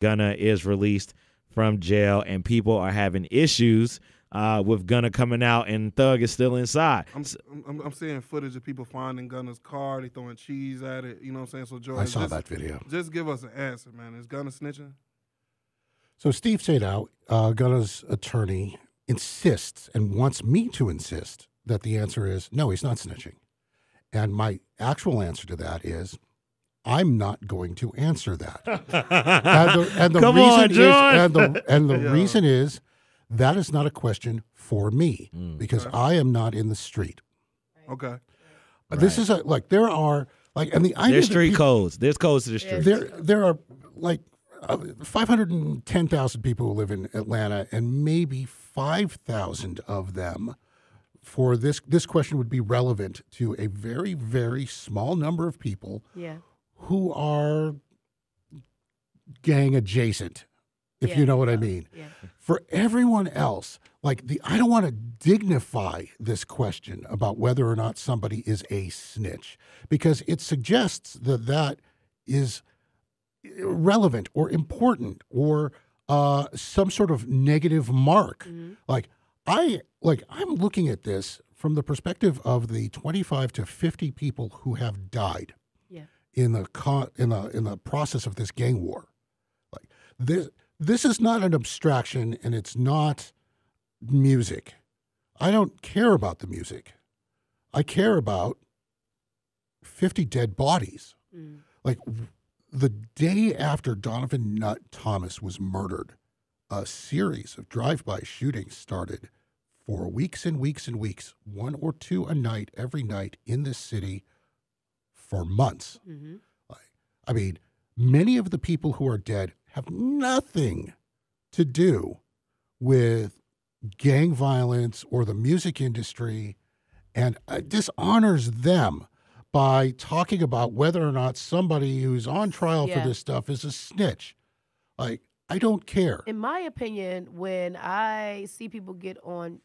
Gunna is released from jail, and people are having issues with Gunna coming out and Thug is still inside. I'm seeing footage of people finding Gunna's car. They throwing cheese at it. You know what I'm saying? So, George, I saw that video. Just give us an answer, man. Is Gunna snitching? So Steve Sadow, Gunna's attorney, insists and wants me to insist that the answer is no, he's not snitching. And my actual answer to that is I'm not going to answer that. and the Come reason on, George. the reason is that is not a question for me because I am not in the street. Okay. This is there are and the idea there's street codes. There's codes to the street. There are 510,000 people who live in Atlanta, and maybe 5,000 of them for this question would be relevant to a very, very small number of people who are gang adjacent, if you know what I mean. Yeah. For everyone else, I don't want to dignify this question about whether or not somebody is a snitch because it suggests that that is relevant or important or some sort of negative mark. I'm looking at this from the perspective of the 25 to 50 people who have died in the process of this gang war. This is not an abstraction, and it's not music. I don't care about the music. I care about 50 dead bodies. The day after Donovan Nut Thomas was murdered, a series of drive-by shootings started for weeks and weeks and weeks, one or two a night, every night in this city for months. I mean, many of the people who are dead have nothing to do with gang violence or the music industry, and dishonors them by talking about whether or not somebody who's on trial for this stuff is a snitch. I don't care. In my opinion, when I see people get on,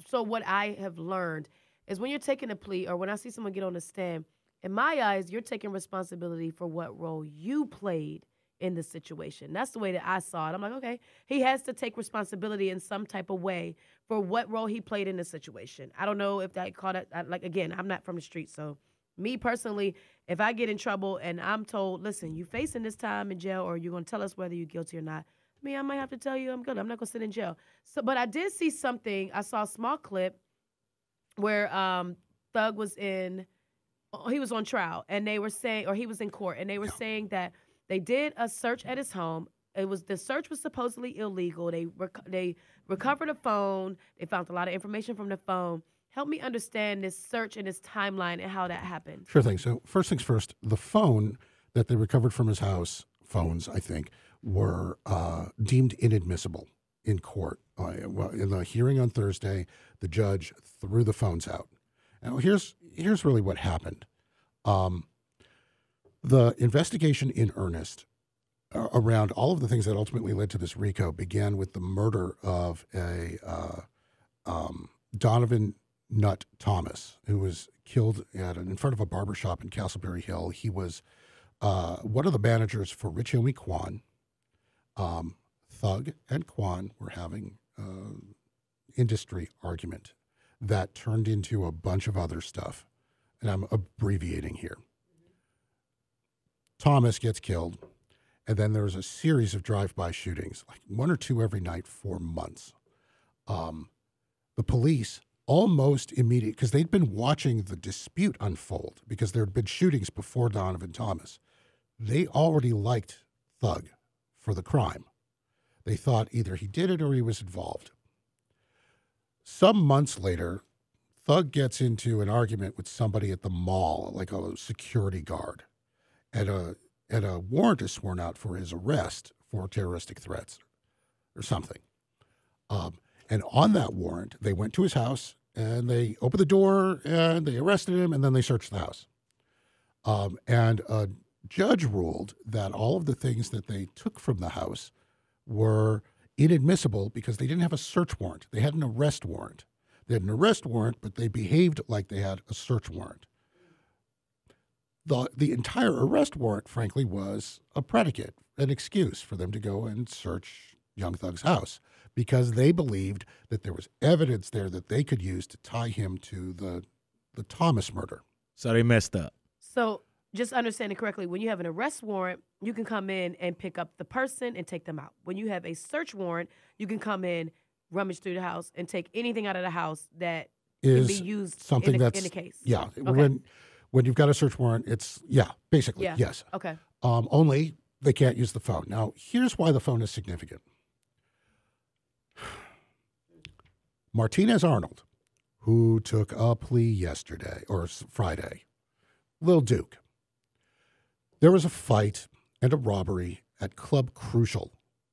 so what I have learned is when you're taking a plea or when I see someone get on the stand, in my eyes, you're taking responsibility for what role you played in the situation. That's the way that I saw it. I'm like, okay, he has to take responsibility in some type of way for what role he played in the situation. I don't know if that caught it. Again, I'm not from the street, so me personally, if I get in trouble and I'm told, listen, you facing this time in jail or you're going to tell us whether you're guilty or not, I might have to tell you I'm good. I'm not going to sit in jail. So, but I did see something. I saw a small clip where Thug was he was on trial and they were saying, or he was in court and they were saying that they did a search at his home. The search was supposedly illegal. They recovered a phone. They found a lot of information from the phone. Help me understand this search and this timeline and how that happened. Sure thing. So first things first, the phone that they recovered from his house, phones, I think, were deemed inadmissible in court. In the hearing on Thursday, the judge threw the phones out. Now, here's really what happened. The investigation in earnest around all of the things that ultimately led to this RICO began with the murder of a Donovan Nut Thomas, who was killed in front of a barbershop in Castleberry Hill. He was one of the managers for Rich Homie Quan. Thug and Quan were having industry argument that turned into a bunch of other stuff. And I'm abbreviating here. Thomas gets killed, and then there's a series of drive-by shootings, like one or two every night for months. The police almost immediately, because they'd been watching the dispute unfold because there had been shootings before Donovan Thomas, they already liked Thug for the crime. They thought either he did it or he was involved. Some months later, Thug gets into an argument with somebody at the mall, like a security guard, and a warrant is sworn out for his arrest for terroristic threats or something. And on that warrant, they went to his house and they opened the door and they arrested him and then they searched the house. And a judge ruled that all of the things that they took from the house were inadmissible because they didn't have a search warrant. They had an arrest warrant. They had an arrest warrant, but they behaved like they had a search warrant. The entire arrest warrant, frankly, was a predicate an excuse for them to go and search Young Thug's house because they believed that there was evidence there that they could use to tie him to the Thomas murder. So they messed up. So just understand it correctly. When you have an arrest warrant, you can come in and pick up the person and take them out. When you have a search warrant, you can come in, rummage through the house, and take anything out of the house that can be used something in that's the case. Yeah. Okay. When you've got a search warrant, it's basically yes. Okay. Only they can't use the phone. Now, here's why the phone is significant. Martinez Arnold, who took a plea yesterday or Friday, Lil Duke. There was a fight and a robbery at Club Crucial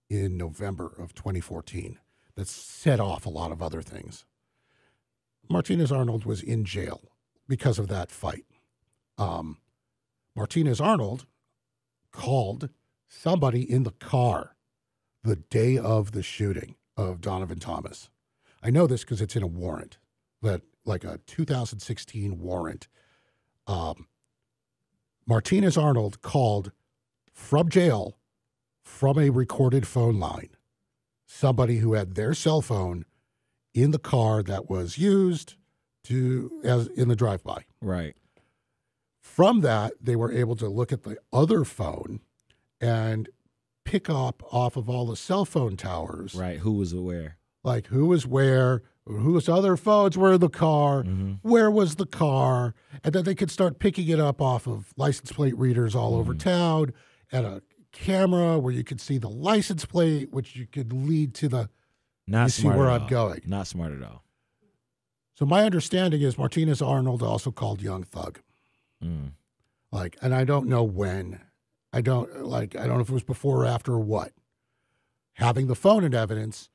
in November of 2014 that set off a lot of other things. Martinez Arnold was in jail because of that fight. Martinez Arnold called somebody in the car the day of the shooting of Donovan Thomas. I know this because it's in a warrant, like a 2016 warrant. Martinez Arnold called from jail from a recorded phone line somebody who had their cell phone in the car that was used as in the drive-by. Right. From that, they were able to look at the other phone and pick up off of all the cell phone towers. Right. Who was aware? Like who was where, whose other phones were in the car, where was the car, and then they could start picking it up off of license plate readers all over town and a camera where you could see the license plate, which you could lead to the, Not you see smart where at I'm all. going. Not smart at all. So my understanding is Martinez Arnold also called Young Thug. And I don't know when. I don't know if it was before or after or what. Having the phone in evidence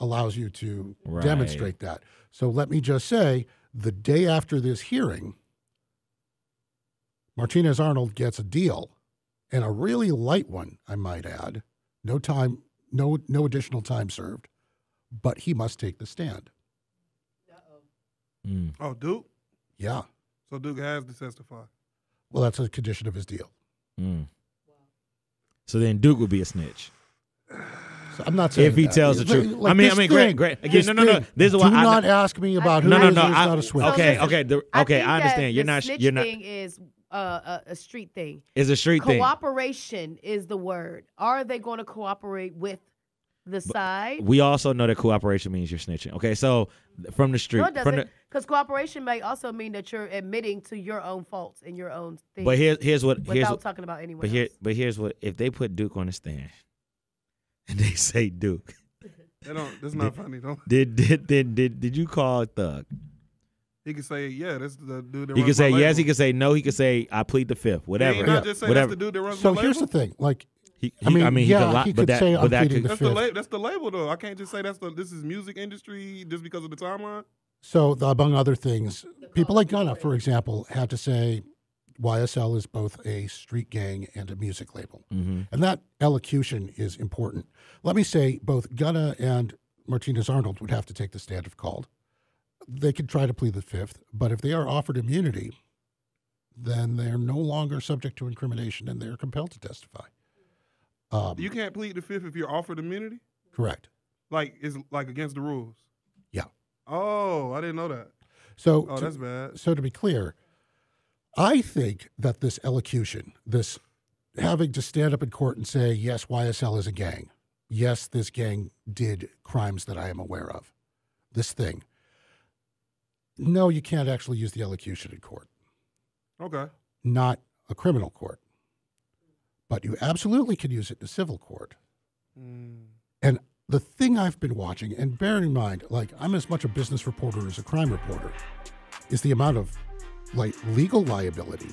allows you to demonstrate that. So let me just say, the day after this hearing, Martinez Arnold gets a deal, and a really light one, I might add. No time, no additional time served, but he must take the stand. Oh, Duke? Yeah. So Duke has to testify. Well, that's a condition of his deal. So then Duke would be a snitch. So I'm not saying if he that. tells the truth. Like I mean, great. This Again, no. thing. This is Do why not ask me about who is or is not a switch. Okay. I understand. You're not. Snitch You're not. thing is a street thing. It's a street thing. Cooperation is the word. Are they going to cooperate with the side? We also know that cooperation means you're snitching. Okay, so from the street. No, it doesn't. Because cooperation may also mean that you're admitting to your own faults and your own things. But here's what. Without talking about anyone else. But here's what. If they put Duke on the stand, and they say Duke. That's not funny though. Did you call Thug? He could say, yeah, that's the dude that He runs could say my yes. label. He could say no. He could say I plead the fifth. Whatever. Can he not just say whatever. that's the dude that runs So my here's label? the thing. Like, He he could say I'm pleading the That's fifth. that's the label though. I can't just say this is music industry just because of the timeline. So among other things, people like Gunna, for example, had to say YSL is both a street gang and a music label. And that elocution is important. Let me say both Gunna and Martinez Arnold would have to take the stand if called. They could try to plead the fifth, but if they are offered immunity, then they're no longer subject to incrimination and they're compelled to testify. You can't plead the fifth if you're offered immunity? Correct. Like, it's like against the rules? Yeah. Oh, I didn't know that. So, that's bad. So to be clear, I think that this elocution, this having to stand up in court and say, yes, YSL is a gang. Yes, this gang did crimes that I am aware of. This thing. No, you can't actually use the elocution in court. Okay. Not a criminal court. But you absolutely can use it in a civil court. And the thing I've been watching, and bearing in mind, like, I'm as much a business reporter as a crime reporter, is the amount of legal liability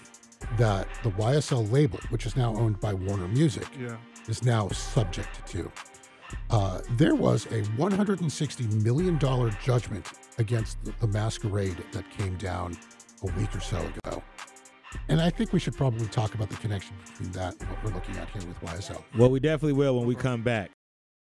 that the YSL label, which is now owned by Warner Music, is now subject to. There was a $160 million judgment against the Masquerade that came down a week or so ago. And I think we should probably talk about the connection between that and what we're looking at here with YSL. Well, we definitely will when we come back.